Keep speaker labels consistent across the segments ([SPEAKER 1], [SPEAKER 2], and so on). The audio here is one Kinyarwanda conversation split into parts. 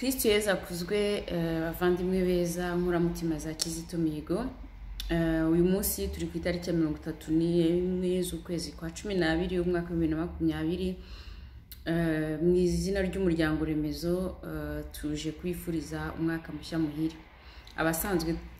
[SPEAKER 1] Kristo Yezu akuzwe bavandimwe beza nkuramutima za Kizito Mihigo. Uyu munsi turi ku itariki ya 31 z'ukwezi kwa 12 umwaka wa 2020. Mu izina ry'umuryango remezo tuje kwifuriza umwaka mushya muhire.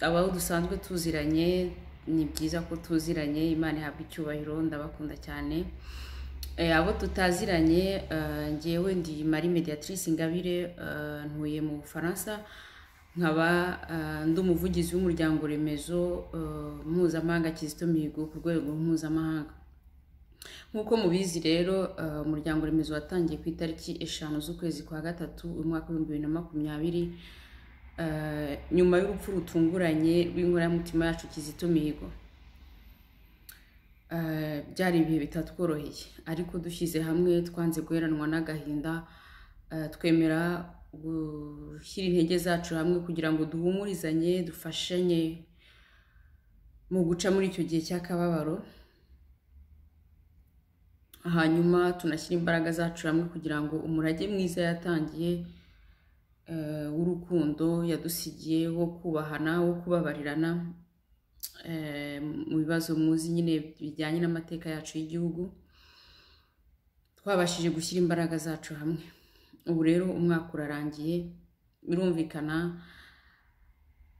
[SPEAKER 1] Abaho dusanzwe tuziranye, ni byiza ko tuziranye, Imana ihabwa icyubahiro, ndabakunda cyane. Abo tutaziranye, ngewe ndi Marie Mediatrice Ingabire, ntuye mu Bufaransa, nkaba ndi umuvugizi w'umuryango remezo mpuzamahanga Kizito Mihigo ku rwego mpuzamahanga. Nk'uko mubizi rero, umuryango remezo watangiye ku itariki 5 z'ukwezi kwa gatatu umwaka wa 2020, nyuma y'urupfu rutunguranye rw'inkoramutima yacu Kizito Mihigo. Byari ibihe bitatworoheye, ariko dushyize hamwe twanze guheranwa n'agahinda, twemera gushyira intege zacu hamwe kugira ngo duhumurizanye, dufashanye mu guca muri icyo gihe cy'akababaro. Hanyuma tunashyira imbaraga zacu hamwe kugira ngo umurage mwiza yatangiye w'urukundo yadusigiye, wo kubahana, wo kubabarirana mu bibazo muzi nyine bijyanye n'amateka yacu y'igihugu, twabashije gushyira imbaraga zacu hamwe. Ubu rero umwaka urarangiye, birumvikana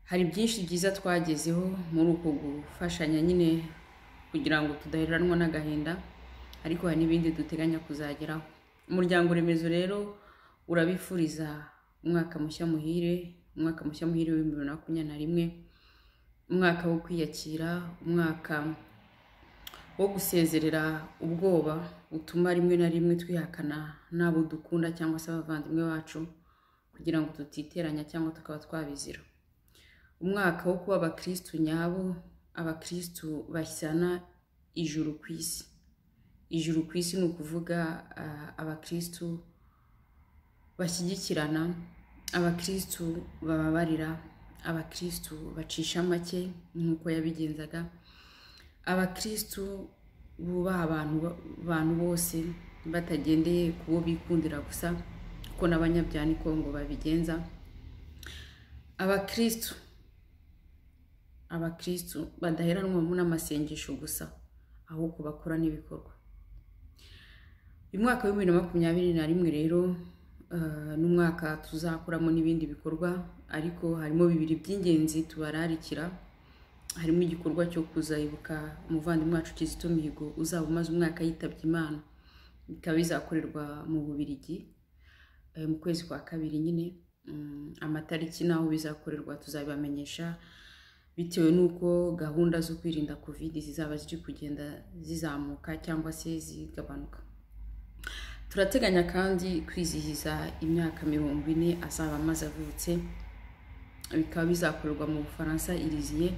[SPEAKER 1] hari byinshi byiza twagezeho muri uko gufashanya nyine kugira ngo tudaheranwa n'agahinda, ariko hari n'ibindi duteganya kuzageraho. Umuryango remezo rero urabifuriza umwaka mushya muhire, umwaka mushya muhire wa 2021, umwaka wo kwiyakira, umwaka wo gusezerera ubwoba butuma rimwe na rimwe twihakana n'abo dukunda cyangwa se abavandimwe bacu, kugira ngo tutiteranya cyangwa tukaba twabizira. Umwaka wo kuba abakristo nyabo, abakristo bashyana ijuru ku isi. Ijuru ku isi ni ukuvuga abakristo bashyigikirana, abakristo bababarira, abakristo bacisha make nk'uko yabigenzaga, abakristo bubaha abantu bose batagendeye kubo bikundira gusa, kuko n'abanyabyaha niko ngo babigenza. Abakristo badaheranwa n'amasengesho gusa, ahubwo bakora n'ibikorwa. Uyu mwaka wa 2021 rero n'umwaka tuzakuramo n'ibindi bikorwa, ariko harimo bibiri by'ingenzi tubararikira. Harimo igikorwa cyo kuzayibuka umuvandimwe wacu Kizito Mihigo uzaba umaze umwaka yitabye Imana, bikaba bizakorerwa mu Bubiligi mu kwezi kwa kabiri nyine. Amatariki naho bizakorerwa tuzabibamenyesha, bitewe n'uko gahunda zo kwirinda covid zizaba ziri kugenda zizamuka cyangwa se zigabanuka. Turateganya kandi kwizihiza imyaka 40 azaba amaze avutse, bikaba bizakorerwa mu Bufaransa iriziye,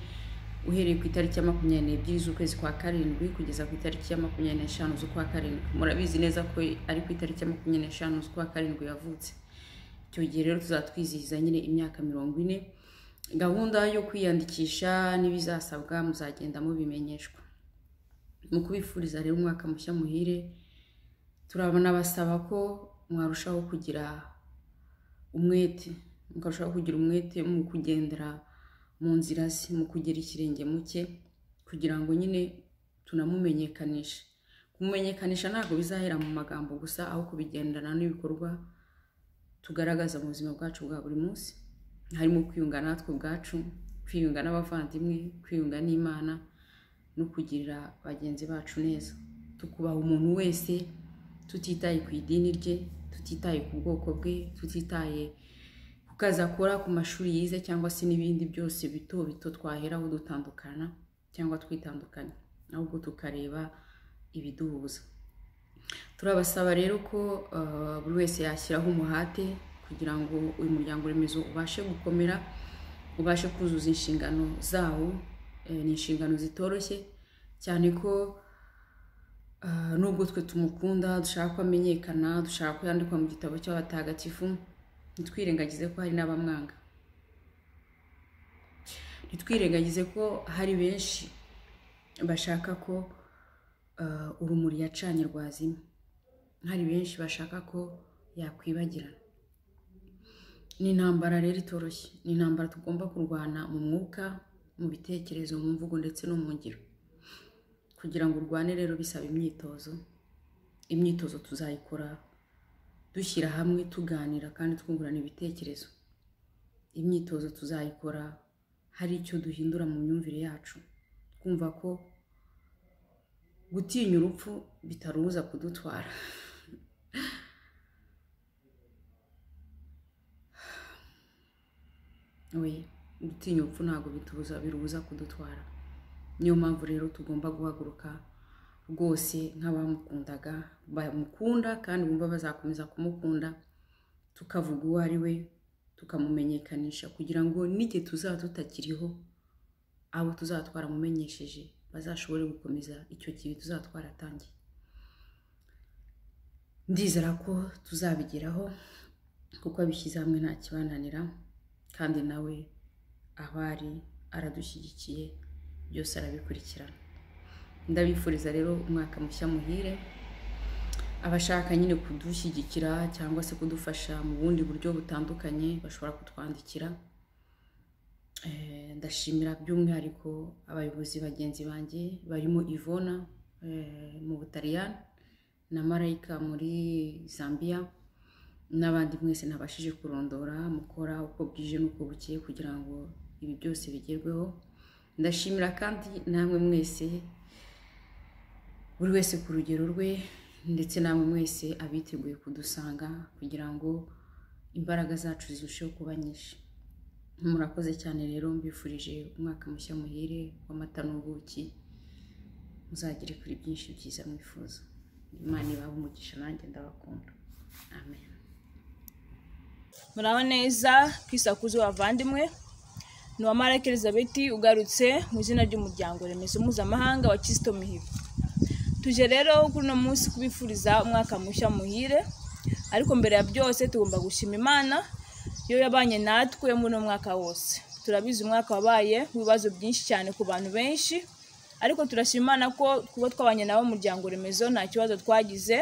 [SPEAKER 1] uhereye ku itariki ya 22 z'ukwezi kwa karindwi kugeza ku itariki ya 25 z'ukwa karindwi. Murabizi neza ko ari ku itariki ya 25 z'ukwa karindwi yavutse. Icyo gihe rero tuzatwizihiza nyine imyaka 40. Gahunda yo kwiyandikisha n'ibizasabwa muzagenda mubimenyeshwa. Mu kubifuriza rero umwaka mushya muhire, turabona basaba ko mwarushaho kugira umwete, mu kugendera mu nzira ze, mu kugira ikirenge muke, kugira ngo nyine tunamumenyekanishe. Kumumenyekanisha ntabwo bizahera mu magambo gusa, aho kubigendana n'ibikorwa tugaragaza mu buzima bwacu bwa buri munsi. Harimo kwiyunga natwe ubwacu, kwiyunga n'abavandimwe, kwiyunga n'Imana, no kugirira bagenzi bacu neza. Tukubaha umuntu wese, tutitaye ku idini rye, tutitaye ku bwoko bwe, tutitaye ku kazi akora, ku mashuri yize, cyangwa se n'ibindi byose bito bito twaheraho dutandukana cyangwa twitandukanya, ahubwo tukareba ibiduhuza. Turabasaba rero ko buri wese yashyiraho umuhate kugira ngo uyu muryango remezo ubashe gukomera, ubashe kuzuza inshingano zawo. Ni inshingano zitoroshye cyane ko nubwo twe tumukunda, dushaka ko amenyekana, dushaka ko yandikwa mu gitabo cy'abatagatifu, ntitwirengagize ko hari n'abamwanga. Ntitwirengagize ko hari benshi bashaka ko urumuri yacanye rwazima. Hari benshi bashaka ko yakwibagirana. ni intambara rero itoroshye, ni intambara tugomba kurwana mu mwuka, mu bitekerezo, mu mvugo ndetse no mu ngiro. Kugira ngo urwane rero bisaba imyitozo tuzayikora dushyira hamwe, tuganira kandi twungurana ibitekerezo. Imyitozo tuzayikora hari icyo duhindura mu myumvire yacu, twumva ko gutinya urupfu bitaruza kudutwara. Gutinya urupfu ntabwo biruza kudutwara. Niyo mpamvu rero tugomba guhaguruka rwose nk'abamukundaga, bamukunda kandi bumva bazakomeza kumukunda, tukavuga uwo ari we, tukamumenyekanisha kugira ngo n'igihe tuzaba tutakiriho, abo tuzatwara mumenyesheje bazashobore gukomeza icyo kibi tuzatwara atangiye. Ndizera ko tuzabigeraho kuko abishyize hamwe nta kibananira, kandi nawe ahari aradushyigikiye, byose arabikurikirana. Ndabifuriza rero umwaka mushya muhire. Abashaka nyine kudushyigikira cyangwa se kudufasha mu bundi buryo butandukanye bashobora kutwandikira. Ndashimira by'umwihariko abayobozi bagenzi banjye barimo Ivona mu Butaliyani na Marayika muri Zambia, n'abandi mwese ntabashije kurondora, mukora uko bwije n'uko bukeye kugira ngo ibi byose bigerweho. Ndashimira kandi namwe mwese, buri wese ku rugero rwe, ndetse namwe mwese abiteguye kudusanga kugira ngo imbaraga zacu zirusheho kuba nyinshi. Murakoze cyane rero, mbifurije umwaka mushya muhire w'amata n'ubuki, muzagere kuri byinshi byiza mwifuza. Imana ibahe umugisha, nanjye ndabakunda. Amen.
[SPEAKER 2] Muraho neza, kwisakuzo bavandimwe. Ni Uwamariya Elizabeth ugarutse mu izina ry'umuryango remezo mpuzamahanga wa Kizito Mihigo. Tuje rero kuri uno munsi kubifuriza umwaka mushya muhire, ariko mbere ya byose tugomba gushima Imana yo yabanye natwe muri uno mwaka wose. Turabizi umwaka wabaye ibibazo byinshi cyane ku bantu benshi, ariko turashima Imana ko kuba twabanye nabo umuryango remezo nta kibazo twagize,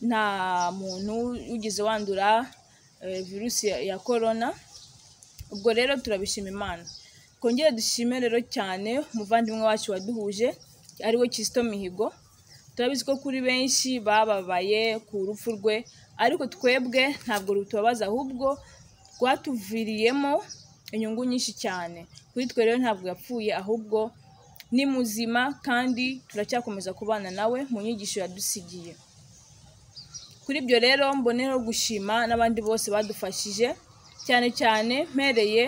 [SPEAKER 2] nta muntu ugize wandura virusi ya corona. Ubwo rero turabishima Imana. Kongera dushime rero cyane umuvandimwe wacu waduhuje ariwe Kizito Mihigo. Turabizi ko kuri benshi bababaye ku rupfu rwe, ariko twebwe ntabwo rutubabaza, ahubwo rwatuviriyemo inyungu nyinshi cyane. Kuri twe rero ntabwo yapfuye, ahubwo ni muzima kandi turacyakomeza kubana nawe mu nyigisho yadusigiye. Kuri ibyo rero mboneyeho gushima n'abandi bose badufashije, cyane cyane mpereye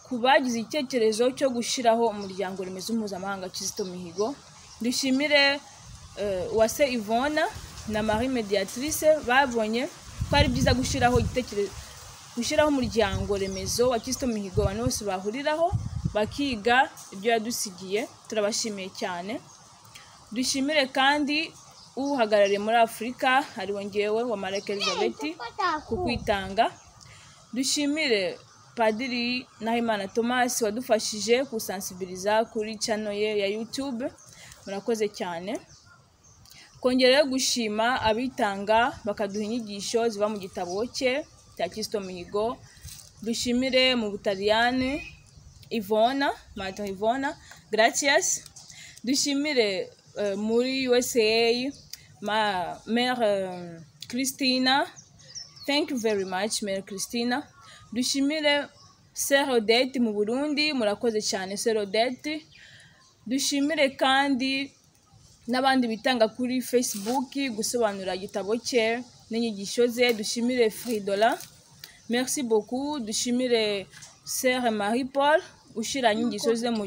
[SPEAKER 2] ku bagize icyerekezo cyo gushyiraho umuryango remezo mpuzamahanga Kizito Mihigo. Dushimire Uwase Ivona na Marie Mediatrice, babonye ko ari byiza gushyiraho umuryango remezo wa Kizito Mihigo, abantu bose bahuriraho bakiga ibyo yadusigiye. Turabashimiye cyane. Dushimire kandi uhagarariye muri Afurika ariwe ngewe Uwamariya Elizabeth ku kwitanga. Dushimire Padiri Nahimana Thomas wadufashije kusensibiliza kuri channel ye ya YouTube. Murakoze cyane. Kongera gushima abitanga bakaduha inyigisho ziba mu gitabo cye cya Kizito Mihigo. Dushimire mu Butaliyani Ivona, Madre Ivona, gracias. Dushimire muri USA Mère Christina, thank you very much Mère Christina. Dushimire Sœur Odette mu Burundi, murakoze cyane Sœur Odette. Dushimire kandi n'abandi bitanga kuri Facebook gusobanura igitabo cye n'inyigisho ze. Dushimire Fridola, merci beaucoup. Dushimire Sœur Marie Paul ushira inyigisho ze mu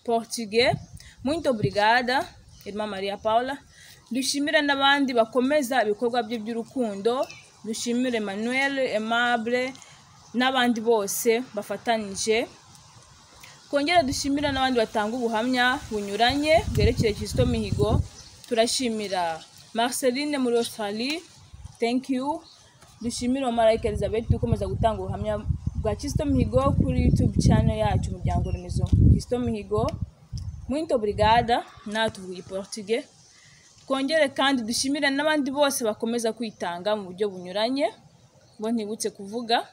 [SPEAKER 2] Portugais, muito obrigada Irmã Maria Paula. Dushimire n'abandi bakomeza ibikorwa bye by'urukundo. Dushimire Emmanuel, Aimable n'abandi bose bafatanije. Kongera dushimira n'abandi batanga ubuhamya bunyuranye bwerekeye Kizito Mihigo. Turashimira Marceline muri Australie, thank you. Dushimira Uwamariya Elizabeth ukomeza gutanga ubuhamya bwa Kizito Mihigo kuri YouTube channel yacu umuryango remezo Kizito Mihigo. Muito obrigada, natuvuye Portugais. Kongere kandi dushimira n'abandi bose bakomeza kwitanga mu buryo bunyuranye, bo ntibutse kuvuga.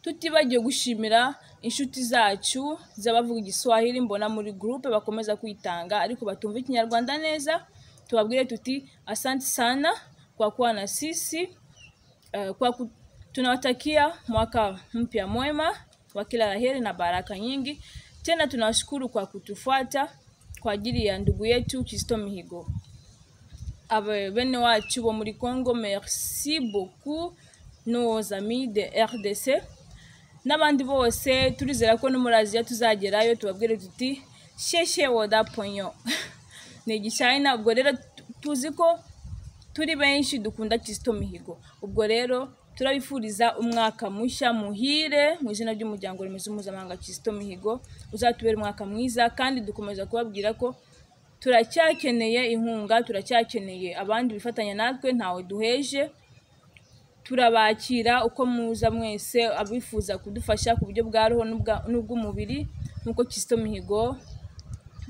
[SPEAKER 2] tutibagiye gushimira inshuti zacu z'abavuga igiswahili mbona muri groupe bakomeza kwitanga ariko batumva ikinyarwanda neza. Tubabwire tuti asante sana kwa kuwa na sisi. Tunawatakia mwaka mpya mwema wa kila laheri na baraka nyingi. Tena tunawashukuru kwa kutufuata kwa ajili ya ndugu yetu Kizito Mihigo. Bene wacu bo muri Congo, merci beaucoup nos amis de RDC. N'abandi bose turizera ko no muri Aziya tuzagerayo. Tubabwire tuti sheshe woda ponyo. Ni Igichina. Ubwo rero tuzi ko turi benshi dukunda Kizito Mihigo. Ubwo rero turabifuriza umwaka mushya muhire mu izina ry'umuryango remezo mpuzamahanga Kizito Mihigo. Uzatubera umwaka mwiza, kandi dukomeza kubabwira ko turacyakeneye inkunga, turacyakeneye abandi bifatanya natwe, ntawe duheje. Turabakira uko muza mwese abifuza kudufasha ku buryo bwa roho n'ubw'umubiri nk'uko Kizito Mihigo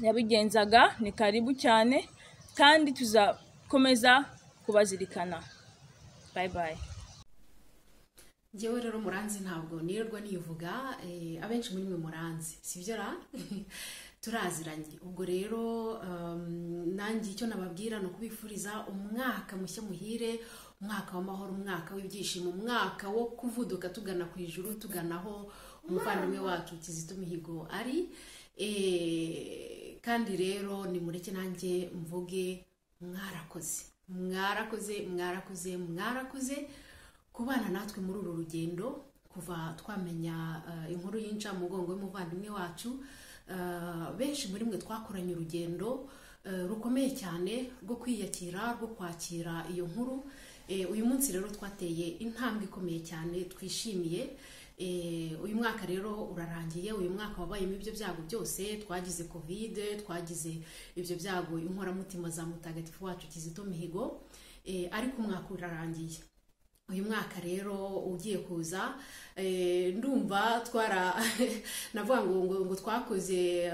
[SPEAKER 2] yabigenzaga. Ni karibu cyane, kandi tuzakomeza kubazirikana. Bye bye.
[SPEAKER 3] Njyewe rero muranzi ntabwo nirirwa nivuga, abenshi muri mwe muranzi sibyo ra turaziranye. Ubwo rero nanjye icyo nababwira no kubifuriza umwaka mushya muhire, umwaka w'amahoro, umwaka w'ibyishimo, umwaka wo kuvuduka tugana ku ijuru, tuganaho umuvandimwe wacu Kizito Mihigo ari. Kandi rero nimureke nanjye mvuge mwarakoze, mwarakoze, mwarakoze, mwarakoze kubana natwe muri uru rugendo kuva twamenya inkuru y'incamugongo y'umuvandimwe wacu. Benshi muri mwe twakoranye urugendo rukomeye cyane rwo kwiyakira, rwo kwakira iyo nkuru. Uyu munsi rero twateye intambwe ikomeye cyane twishimiye. Uyu mwaka rero urarangiye. Uyu mwaka wabayemo ibyo byago byose, twagize covid, twagize ibyo byago inkoramutima za mutagatifu wacu Kizito Mihigo, ariko umwaka urarangiye. Uyu mwaka rero ugiye kuza, ndumva navuga ngo twakoze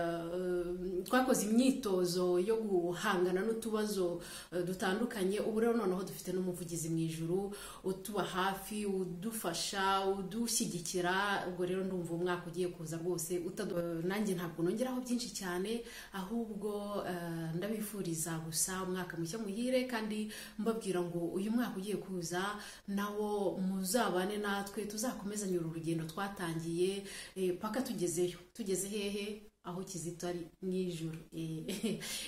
[SPEAKER 3] imyitozo yo guhangana n'utubazo dutandukanye. Ubu rero noneho dufite n'umuvugizi mu ijuru utuba hafi, udufasha, udushyigikira. Ubwo rero ndumva umwaka ugiye kuza rwose. Nanjye ntabwo nongeraho byinshi cyane, ahubwo ndabifuriza gusa umwaka mushya muhire, kandi mbabwira ngo uyu mwaka ugiye kuza nawo muzabane natwe, tuzakomezanya uru rugendo twatangiye paka tugezeyo. Tugeze hehe? Aho Kizito ari mu ijuru.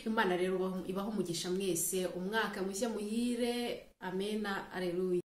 [SPEAKER 3] Imana rero ibaho umugisha mwese. Umwaka mushya muhire. Amena. Alleluia.